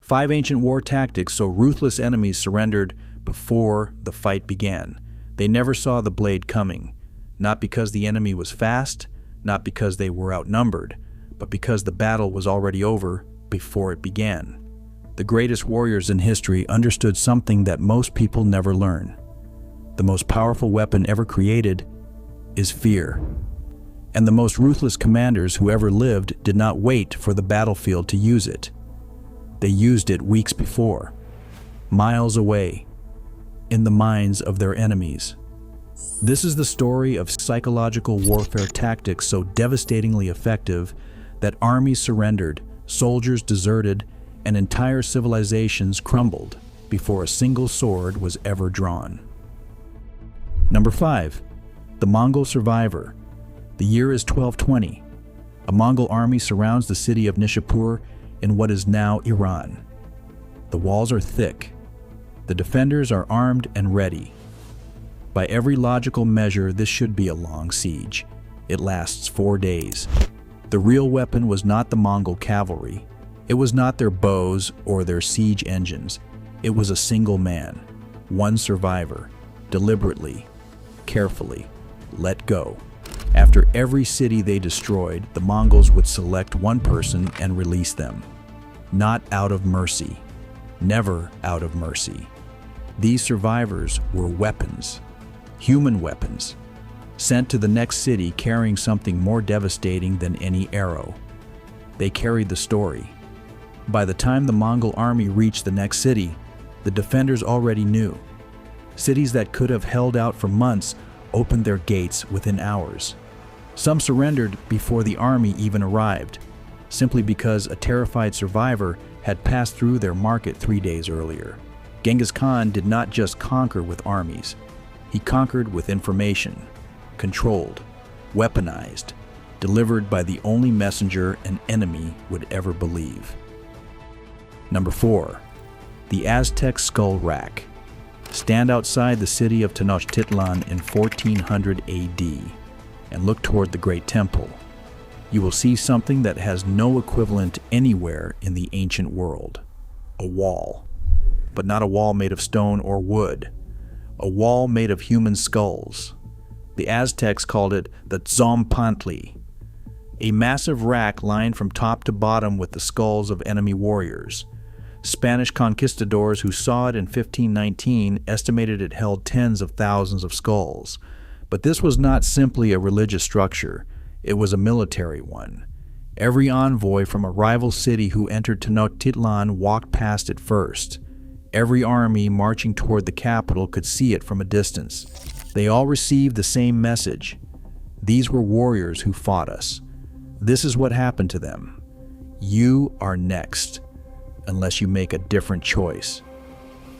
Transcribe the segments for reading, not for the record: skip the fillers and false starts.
5 ancient war tactics so ruthless enemies surrendered before the fight began. They never saw the blade coming, not because the enemy was fast, not because they were outnumbered, but because the battle was already over before it began. The greatest warriors in history understood something that most people never learn. The most powerful weapon ever created is fear. And the most ruthless commanders who ever lived did not wait for the battlefield to use it. They used it weeks before, miles away, in the minds of their enemies. This is the story of psychological warfare tactics so devastatingly effective that armies surrendered, soldiers deserted, and entire civilizations crumbled before a single sword was ever drawn. Number 5. The Mongol Survivor. The year is 1220. A Mongol army surrounds the city of Nishapur in what is now Iran. The walls are thick. The defenders are armed and ready. By every logical measure, this should be a long siege. It lasts 4 days. The real weapon was not the Mongol cavalry. It was not their bows or their siege engines. It was a single man, one survivor, deliberately, carefully, let go. After every city they destroyed, the Mongols would select one person and release them. Not out of mercy. Never out of mercy. These survivors were weapons, human weapons, sent to the next city carrying something more devastating than any arrow. They carried the story. By the time the Mongol army reached the next city, the defenders already knew. Cities that could have held out for months opened their gates within hours. Some surrendered before the army even arrived, simply because a terrified survivor had passed through their market 3 days earlier. Genghis Khan did not just conquer with armies. He conquered with information, controlled, weaponized, delivered by the only messenger an enemy would ever believe. Number 4. The Aztec Skull Rack. Stand outside the city of Tenochtitlan in 1400 AD and look toward the Great Temple. You will see something that has no equivalent anywhere in the ancient world. A wall. But not a wall made of stone or wood. A wall made of human skulls. The Aztecs called it the Tzompantli. A massive rack lined from top to bottom with the skulls of enemy warriors. Spanish conquistadors who saw it in 1519 estimated it held tens of thousands of skulls. But this was not simply a religious structure, it was a military one. Every envoy from a rival city who entered Tenochtitlan walked past it first. Every army marching toward the capital could see it from a distance. They all received the same message. These were warriors who fought us. This is what happened to them. You are next, unless you make a different choice.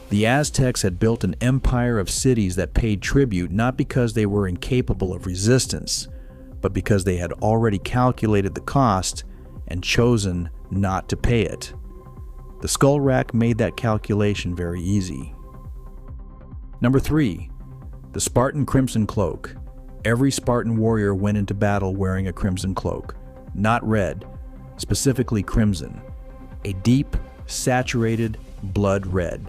The Aztecs had built an empire of cities that paid tribute not because they were incapable of resistance, but because they had already calculated the cost and chosen not to pay it. The skull rack made that calculation very easy. Number 3. The Spartan Crimson Cloak. Every Spartan warrior went into battle wearing a crimson cloak, not red, specifically crimson, a deep, saturated blood red.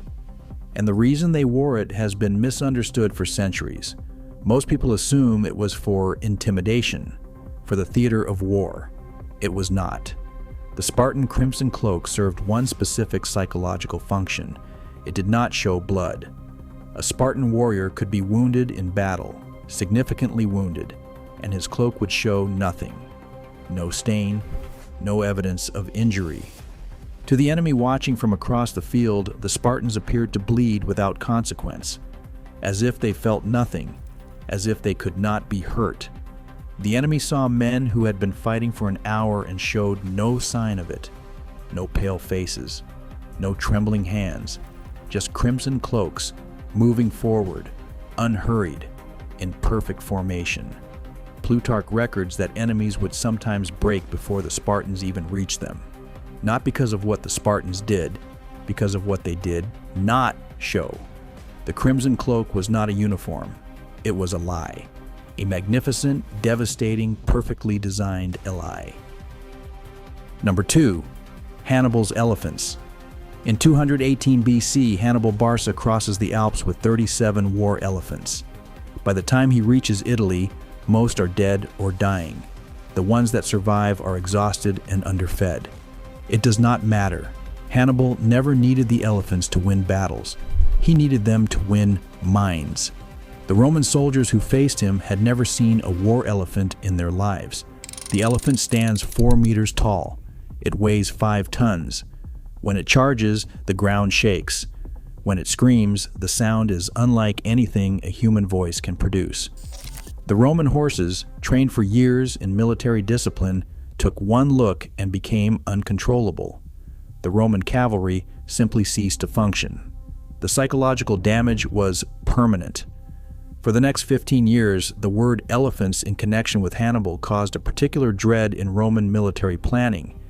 And the reason they wore it has been misunderstood for centuries. Most people assume it was for intimidation, for the theater of war. It was not. The Spartan Crimson Cloak served one specific psychological function. It did not show blood. A Spartan warrior could be wounded in battle, significantly wounded, and his cloak would show nothing. No stain, no evidence of injury. To the enemy watching from across the field, the Spartans appeared to bleed without consequence, as if they felt nothing, as if they could not be hurt. The enemy saw men who had been fighting for an hour and showed no sign of it. No pale faces, no trembling hands, just crimson cloaks moving forward, unhurried, in perfect formation. Plutarch records that enemies would sometimes break before the Spartans even reached them. Not because of what the Spartans did, because of what they did not show. The crimson cloak was not a uniform. It was a lie. A magnificent, devastating, perfectly designed lie. Number 2. Hannibal's elephants. In 218 BC, Hannibal Barca crosses the Alps with 37 war elephants. By the time he reaches Italy, most are dead or dying. The ones that survive are exhausted and underfed. It does not matter. Hannibal never needed the elephants to win battles. He needed them to win minds. The Roman soldiers who faced him had never seen a war elephant in their lives. The elephant stands 4 meters tall. It weighs 5 tons. When it charges, the ground shakes. When it screams, the sound is unlike anything a human voice can produce. The Roman horses, trained for years in military discipline, took one look and became uncontrollable. The Roman cavalry simply ceased to function. The psychological damage was permanent. For the next 15 years, the word elephants in connection with Hannibal caused a particular dread in Roman military planning.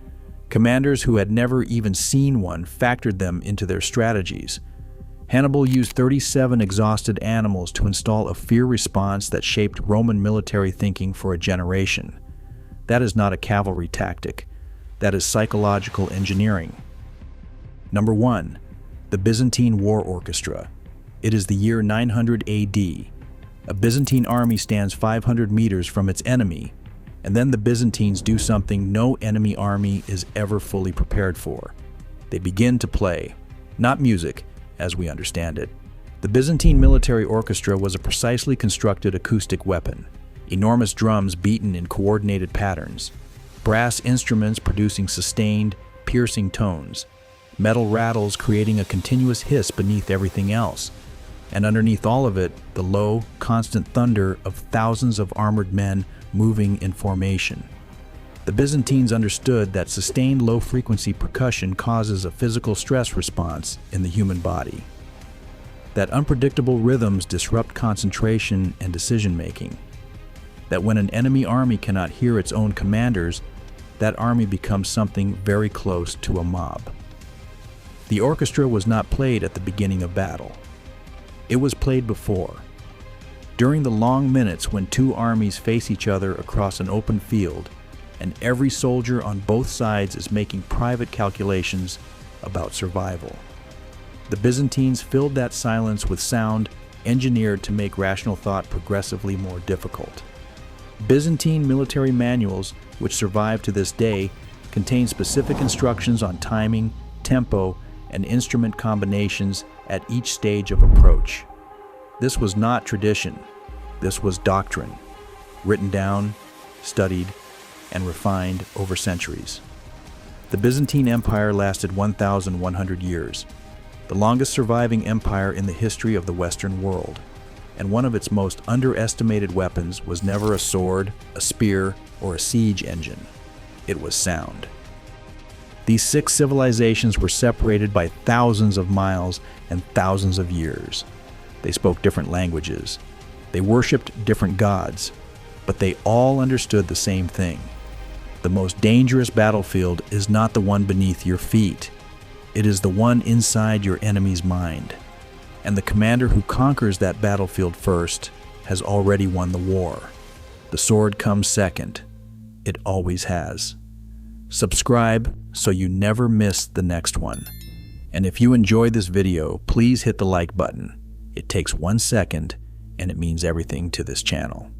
Commanders who had never even seen one factored them into their strategies. Hannibal used 37 exhausted animals to install a fear response that shaped Roman military thinking for a generation. That is not a cavalry tactic. That is psychological engineering. Number 1. The Byzantine War Orchestra. It is the year 900 AD. A Byzantine army stands 500 meters from its enemy, and then the Byzantines do something no enemy army is ever fully prepared for. They begin to play, not music, as we understand it. The Byzantine military orchestra was a precisely constructed acoustic weapon, enormous drums beaten in coordinated patterns, brass instruments producing sustained, piercing tones, metal rattles creating a continuous hiss beneath everything else, and underneath all of it, the low, constant thunder of thousands of armored men moving in formation. The Byzantines understood that sustained low-frequency percussion causes a physical stress response in the human body, that unpredictable rhythms disrupt concentration and decision-making, that when an enemy army cannot hear its own commanders, that army becomes something very close to a mob. The orchestra was not played at the beginning of battle. It was played before. During the long minutes when two armies face each other across an open field, and every soldier on both sides is making private calculations about survival. The Byzantines filled that silence with sound engineered to make rational thought progressively more difficult. Byzantine military manuals, which survive to this day, contain specific instructions on timing, tempo, and instrument combinations at each stage of approach. This was not tradition. This was doctrine, written down, studied, and refined over centuries. The Byzantine Empire lasted 1,100 years, the longest surviving empire in the history of the Western world, and one of its most underestimated weapons was never a sword, a spear, or a siege engine. It was sound. These 6 civilizations were separated by thousands of miles and thousands of years. They spoke different languages. They worshipped different gods, but they all understood the same thing. The most dangerous battlefield is not the one beneath your feet. It is the one inside your enemy's mind. And the commander who conquers that battlefield first has already won the war. The sword comes second. It always has. Subscribe so you never miss the next one. And if you enjoyed this video, please hit the like button. It takes 1 second and it means everything to this channel.